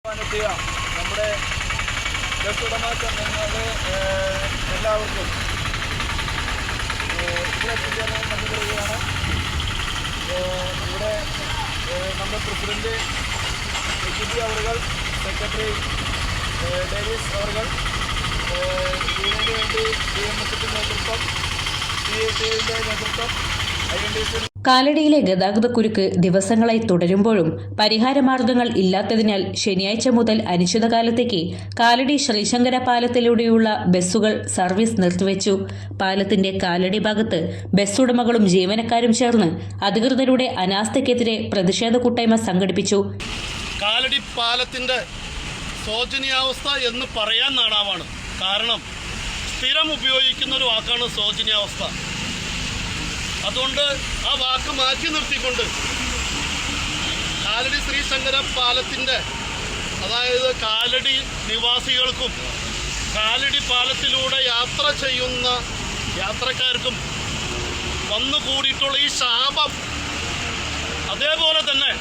നമ്മുടെ ബസ് ഉടമ സംഘങ്ങളുടെ എല്ലാവർക്കും ഇവിടെ എത്തിച്ചേരാൻ നൽകുകയാണ്. ഇവിടെ നമ്മുടെ പ്രസിഡന്റ് എക്സിക്യൂട്ടീവ് അവർ, സെക്രട്ടറി ഡേവിസ് അവർ, ഇതിനു വേണ്ടി DMSന്റെ നേതൃത്വം, CATയുടെ നേതൃത്വം, INTC. കാലടിയിലെ ഗതാഗതക്കുരുക്ക് ദിവസങ്ങളായി തുടരുമ്പോഴും പരിഹാരമാർഗങ്ങൾ ഇല്ലാത്തതിനാൽ ശനിയാഴ്ച മുതൽ അനിശ്ചിതകാലത്തേക്ക് കാലടി ശ്രീശങ്കര പാലത്തിലൂടെയുള്ള ബസ്സുകൾ സർവീസ് നിർത്തിവെച്ചു. പാലത്തിന്റെ കാലടി ഭാഗത്ത് ബസ് ഉടമകളും ജീവനക്കാരും ചേർന്ന് അധികൃതരുടെ അനാസ്ഥയ്ക്കെതിരെ പ്രതിഷേധ കൂട്ടായ്മ സംഘടിപ്പിച്ചു. കാലടി പാലത്തിന്റെ ശോചനീയാവസ്ഥ എന്ന് പറയാൻ നാണാവാണ്. കാരണം സ്ഥിരം ഉപയോഗിക്കുന്ന ഒരു വാക്കാണ് ശോചനീയാവസ്ഥ. അതുകൊണ്ട് ആ വാക്ക് മാറ്റി നിർത്തിക്കൊണ്ട് കാലടി ശ്രീശങ്കര പാലത്തിൻ്റെ, അതായത് കാലടി നിവാസികൾക്കും കാലടി പാലത്തിലൂടെ യാത്ര ചെയ്യുന്ന യാത്രക്കാർക്കും വന്നുകൂടിയിട്ടുള്ള ഈ ശാപം, അതേപോലെ തന്നെ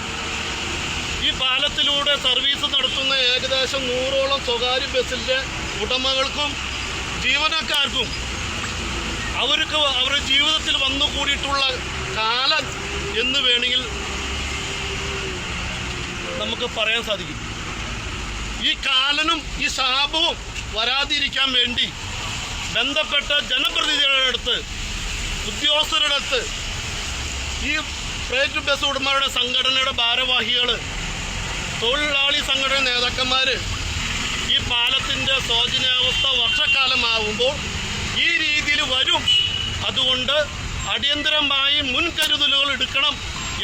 ഈ പാലത്തിലൂടെ സർവീസ് നടത്തുന്ന ഏകദേശം 100ഓളം സ്വകാര്യ ബസ്സിൻ്റെ ഉടമകൾക്കും ജീവനക്കാർക്കും അവർക്ക് അവരുടെ ജീവിതത്തിൽ വന്നുകൂടിയിട്ടുള്ള കാലം എന്ന് വേണമെങ്കിൽ നമുക്ക് പറയാൻ സാധിക്കും. ഈ കാലനും ഈ ശാപവും വരാതിരിക്കാൻ വേണ്ടി ബന്ധപ്പെട്ട ജനപ്രതിനിധികളുടെ അടുത്ത്, ഉദ്യോഗസ്ഥരുടെ അടുത്ത്, ഈ പ്രൈവറ്റ് ബസ് ഉടമകളുടെ സംഘടനയുടെ ഭാരവാഹികൾ, തൊഴിലാളി സംഘടന നേതാക്കന്മാർ ഈ പാലത്തിൻ്റെ ശോചനീയാവസ്ഥ വർഷക്കാലമാകുമ്പോൾ ഈ രീതിയിൽ വരും. അതുകൊണ്ട് അടിയന്തരമായി മുൻകരുതലുകൾ എടുക്കണം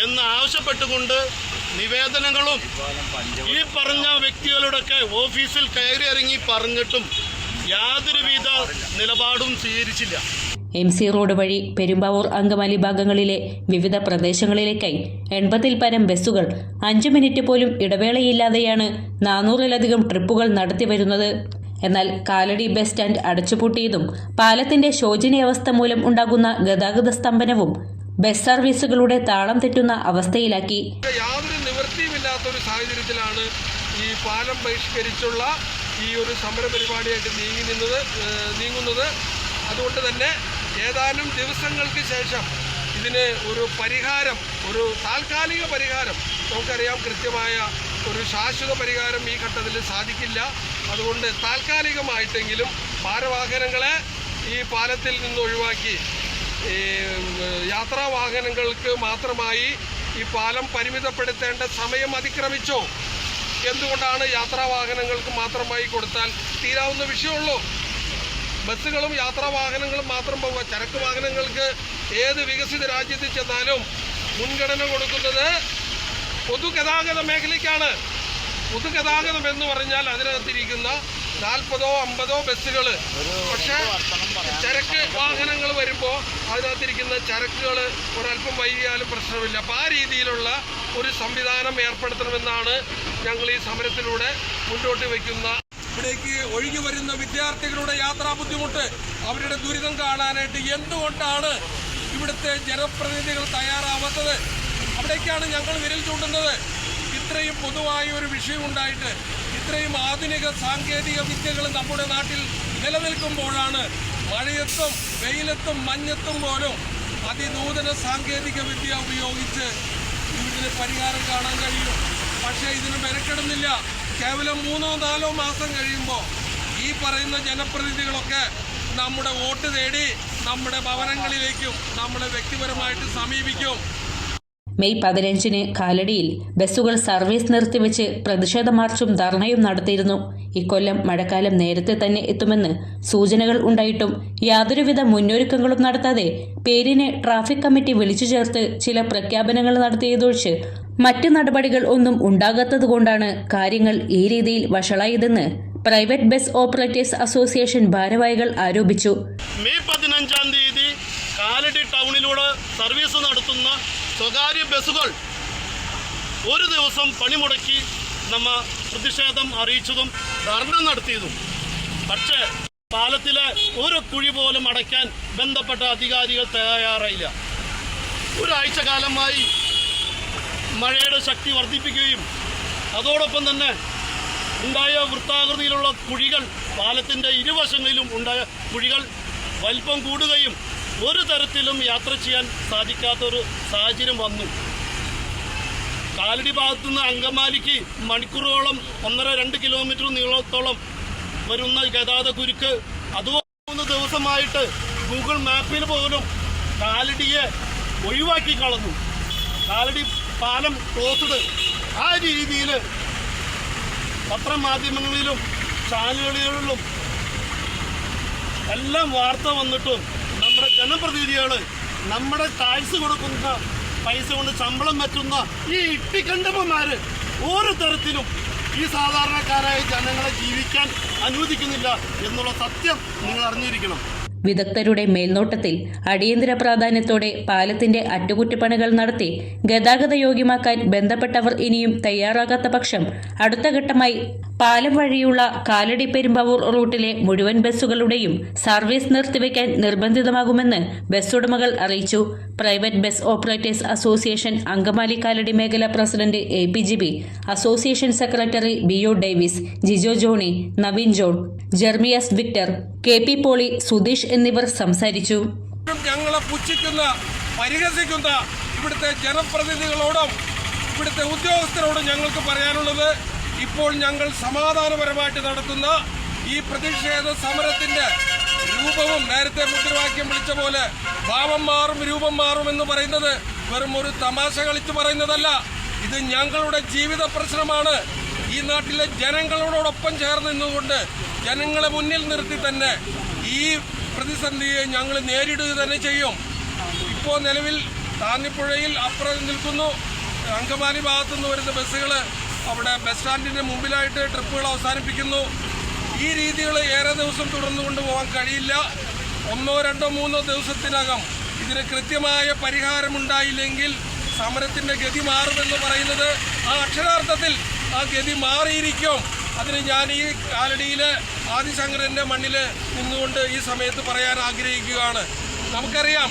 എന്ന് ആവശ്യപ്പെട്ടുകൊണ്ട് നിവേദനങ്ങളും ഈ പറഞ്ഞ വ്യക്തികളുടെയൊക്കെ ഓഫീസിൽ കയറി ഇറങ്ങി പറഞ്ഞിട്ടും യാതൊരുവിധ നിലപാടും സ്വീകരിച്ചില്ല. MC റോഡ് വഴി പെരുമ്പാവൂർ അങ്കമാലി ഭാഗങ്ങളിലെ വിവിധ പ്രദേശങ്ങളിലേക്കായി 80ൽ പരം ബസ്സുകൾ 5 മിനിറ്റ് പോലും ഇടവേളയില്ലാതെയാണ് 400-ലധികം ട്രിപ്പുകൾ നടത്തിവരുന്നത്. എന്നാൽ കാലടി ബസ് സ്റ്റാൻഡ് അടച്ചുപൂട്ടിയതും പാലത്തിന്റെ ശോചനീയാവസ്ഥ മൂലം ഉണ്ടാകുന്ന ഗതാഗത സ്തംഭനവും ബസ് സർവീസുകളുടെ താളം തെറ്റുന്ന അവസ്ഥയിലാക്കി. യാതൊരു നിവൃത്തിയുമില്ലാത്തൊരു സാഹചര്യത്തിലാണ് ഈ പാലം ബഹിഷ്കരിച്ചുള്ള ഈ ഒരു സമര പരിപാടിയായിട്ട് നീങ്ങുന്നത്. അതുകൊണ്ട് തന്നെ ഏതാനും ദിവസങ്ങൾക്ക് ശേഷം ഇതിന് ഒരു പരിഹാരം, ഒരു താൽക്കാലിക പരിഹാരം, നമുക്കറിയാം കൃത്യമായ ഒരു ശാശ്വത പരിഹാരം ഈ ഘട്ടത്തിൽ സാധിക്കില്ല. അതുകൊണ്ട് താൽക്കാലികമായിട്ടെങ്കിലും ഭാരവാഹനങ്ങളെ ഈ പാലത്തിൽ നിന്ന് ഒഴിവാക്കി യാത്രാ വാഹനങ്ങൾക്ക് മാത്രമായി ഈ പാലം പരിമിതപ്പെടുത്തേണ്ട സമയം അതിക്രമിച്ചോ? എന്തുകൊണ്ടാണ് യാത്രാ വാഹനങ്ങൾക്ക് മാത്രമായി കൊടുത്താൽ തീരാവുന്ന വിഷയമുള്ളൂ. ബസ്സുകളും യാത്രാ വാഹനങ്ങളും മാത്രം പോവുക. ചരക്ക് വാഹനങ്ങൾക്ക് ഏത് വികസിത രാജ്യത്തിൽ ചെന്നാലും മുൻഗണന കൊടുക്കുന്നത് പൊതുഗതാഗത മേഖലയ്ക്കാണ്. പൊതുഗതാഗതം എന്ന് പറഞ്ഞാൽ അതിനകത്തിരിക്കുന്ന 40ഓ 50ഓ ബസ്സുകൾ. പക്ഷേ ചരക്ക് വാഹനങ്ങൾ വരുമ്പോൾ അതിനകത്തിരിക്കുന്ന ചരക്കുകൾ ഒരല്പം വൈകിയാലും പ്രശ്നമില്ല. അപ്പോൾ ആ രീതിയിലുള്ള ഒരു സംവിധാനം ഏർപ്പെടുത്തണമെന്നാണ് ഞങ്ങൾ ഈ സമരത്തിലൂടെ മുന്നോട്ട് വയ്ക്കുന്ന. ഇവിടേക്ക് ഒഴുകി വരുന്ന വിദ്യാർത്ഥികളുടെ യാത്രാ ബുദ്ധിമുട്ട്, അവരുടെ ദുരിതം കാണാനായിട്ട് എന്തുകൊണ്ടാണ് ഇവിടുത്തെ ജനപ്രതിനിധികൾ തയ്യാറാവാത്തത്? അവിടേക്കാണ് ഞങ്ങൾ വിരൽ ചൂണ്ടുന്നത്. ഇത്രയും പൊതുവായ ഒരു വിഷയമുണ്ടായിട്ട്, ഇത്രയും ആധുനിക സാങ്കേതിക വിദ്യകൾ നമ്മുടെ നാട്ടിൽ നിലനിൽക്കുമ്പോഴാണ് മഴയത്തും വെയിലത്തും മഞ്ഞത്തും പോലും അതിനൂതന സാങ്കേതിക വിദ്യ ഉപയോഗിച്ച് ഇതിന് പരിഹാരം കാണാൻ കഴിയും. പക്ഷേ ഇതിന് മെനക്കെടുന്നില്ല. കേവലം 3-4 മാസം കഴിയുമ്പോൾ ഈ പറയുന്ന ജനപ്രതിനിധികളൊക്കെ നമ്മുടെ വോട്ട് തേടി നമ്മുടെ ഭവനങ്ങളിലേക്കും നമ്മളെ വ്യക്തിപരമായിട്ട് സമീപിക്കും. മെയ് 15-ന് കാലടിയിൽ ബസ്സുകൾ സർവീസ് നിർത്തിവെച്ച് പ്രതിഷേധ മാർച്ചും ധർണയും നടത്തിയിരുന്നു. ഇക്കൊല്ലം മഴക്കാലം നേരത്തെ തന്നെ എത്തുമെന്ന് സൂചനകൾ ഉണ്ടായിട്ടും യാതൊരുവിധ മുന്നൊരുക്കങ്ങളും നടത്താതെ പേരിന് ട്രാഫിക് കമ്മിറ്റി വിളിച്ചു ചേർത്ത് ചില പ്രഖ്യാപനങ്ങൾ നടത്തിയതൊഴിച്ച് മറ്റ് നടപടികൾ ഒന്നും ഉണ്ടാകാത്തതുകൊണ്ടാണ് കാര്യങ്ങൾ ഈ രീതിയിൽ വഷളായതെന്ന് പ്രൈവറ്റ് ബസ് ഓപ്പറേറ്റേഴ്സ് അസോസിയേഷൻ ഭാരവാഹികൾ ആരോപിച്ചു. മെയ് 15-ാം തീയതി കാലടി ടൗണിലൂടെ സർവീസ് നടത്തുന്ന സ്വകാര്യ ബസ്സുകൾ ഒരു ദിവസം പണിമുടക്കി നമ്മൾ പ്രതിഷേധം അറിയിച്ചതും ധർണ നടത്തിയതും. പക്ഷേ പാലത്തിലെ ഒരു കുഴി പോലും അടയ്ക്കാൻ ബന്ധപ്പെട്ട അധികാരികൾ തയ്യാറായില്ല. ഒരാഴ്ച കാലമായി മഴയുടെ ശക്തി വർദ്ധിപ്പിക്കുകയും അതോടൊപ്പം തന്നെ ഉണ്ടായ വൃത്താകൃതിയിലുള്ള കുഴികൾ, പാലത്തിൻ്റെ ഇരുവശങ്ങളിലും ഉണ്ടായ കുഴികൾ വലിപ്പം കൂടുകയും ഒരു തരത്തിലും യാത്ര ചെയ്യാൻ സാധിക്കാത്തൊരു സാഹചര്യം വന്നു. കാലടി ഭാഗത്തു നിന്ന് അങ്കമാലിക്ക് മണിക്കൂറുകളോളം 1.5-2 കിലോമീറ്റർ നീളത്തോളം വരുന്ന ഗതാഗത കുരുക്ക്, അതുപോലെ 3 ദിവസമായിട്ട് ഗൂഗിൾ മാപ്പിൽ പോലും കാലടിയെ ഒഴിവാക്കി കളഞ്ഞു. കാലടി പാലം ക്ലോസ്ഡ്. ആ രീതിയിൽ പത്രമാധ്യമങ്ങളിലും ചാനലുകളിലും എല്ലാം വാർത്ത വന്നിട്ടും നമ്മുടെ ജനപ്രതിനിധികൾ നമ്മുടെ ടാക്സ് കൊടുക്കുന്ന പൈസ കൊണ്ട് ശമ്പളം പറ്റുന്ന ഈ ഇട്ടിക്കണ്ടന്മാർ ഒരു തരത്തിലും ഈ സാധാരണക്കാരായ ജനങ്ങളെ ജീവിക്കാൻ അനുവദിക്കുന്നില്ല എന്നുള്ള സത്യം നിങ്ങൾ അറിഞ്ഞിരിക്കണം. വിദഗ്ധരുടെ മേൽനോട്ടത്തിൽ അടിയന്തര പ്രാധാന്യത്തോടെ പാലത്തിന്റെ അറ്റകുറ്റപ്പണികൾ നടത്തി ഗതാഗത യോഗ്യമാക്കാൻ ബന്ധപ്പെട്ടവർ ഇനിയും തയ്യാറാകാത്ത പക്ഷം അടുത്ത ഘട്ടമായി പാലം വഴിയുള്ള കാലടി പെരുമ്പാവൂർ റൂട്ടിലെ മുഴുവൻ ബസ്സുകളുടെയും സർവീസ് നിർത്തിവെക്കാൻ നിർബന്ധിതമാകുമെന്ന് ബസ് ഉടമകൾ അറിയിച്ചു. Private bus operators association Angamaly Kalady മേഖല president APGB, association secretary BO Davis, Jijo Johny, Naveen John, Jermias Victor, KP Poly, Sudheesh എന്നിവർ സംസാരിച്ചു. ഞങ്ങളെ പുച്ഛിക്കുന്ന, പരിഹസിക്കുന്ന ഇവിടുത്തെ ജനപ്രതിനിധികളോടും ഇവിടുത്തെ ഉദ്യോഗസ്ഥരോടും ഞങ്ങൾക്ക് പറയാനുള്ളത്, ഇപ്പോൾ ഞങ്ങൾ സമാധാനപരമായിട്ട് നടത്തുന്ന ഈ പ്രതിഷേധ സമരത്തിന്റെ രൂപവും നേരത്തെ മുദ്രാവാക്യം വിളിച്ച പോലെ ഭാവം മാറും രൂപം മാറും എന്ന് പറയുന്നത് വെറും ഒരു തമാശ കളിച്ച് പറയുന്നതല്ല. ഇത് ഞങ്ങളുടെ ജീവിത പ്രശ്നമാണ്. ഈ നാട്ടിലെ ജനങ്ങളോടൊപ്പം ചേർന്ന് നിന്നുകൊണ്ട് ജനങ്ങളെ മുന്നിൽ നിർത്തി തന്നെ ഈ പ്രതിസന്ധിയെ ഞങ്ങൾ നേരിടുക തന്നെ ചെയ്യും. ഇപ്പോൾ നിലവിൽ താന്നിപ്പുഴയിൽ അപ്പുറം നിൽക്കുന്നു. അങ്കമാലി ഭാഗത്തുനിന്ന് വരുന്ന ബസ്സുകൾ അവിടെ ബസ് സ്റ്റാൻഡിന്റെ മുമ്പിലായിട്ട് ട്രിപ്പുകൾ അവസാനിപ്പിക്കുന്നു. ഈ രീതികൾ ഏറെ ദിവസം തുടർന്നു കൊണ്ടുപോകാൻ കഴിയില്ല. 1, 2, 3 ദിവസത്തിനകം ഇതിന് കൃത്യമായ പരിഹാരമുണ്ടായില്ലെങ്കിൽ സമരത്തിന്റെ ഗതി മാറുമെന്ന് പറയുന്നത് ആ അക്ഷരാർത്ഥത്തിൽ ആ ഗതി മാറിയിരിക്കും. അതിന് ഞാൻ ഈ കാലടിയിലെ ആദിശങ്കരന്റെ മണ്ണിൽ നിന്നുകൊണ്ട് ഈ സമയത്ത് പറയാൻ ആഗ്രഹിക്കുകയാണ്. നമുക്കറിയാം,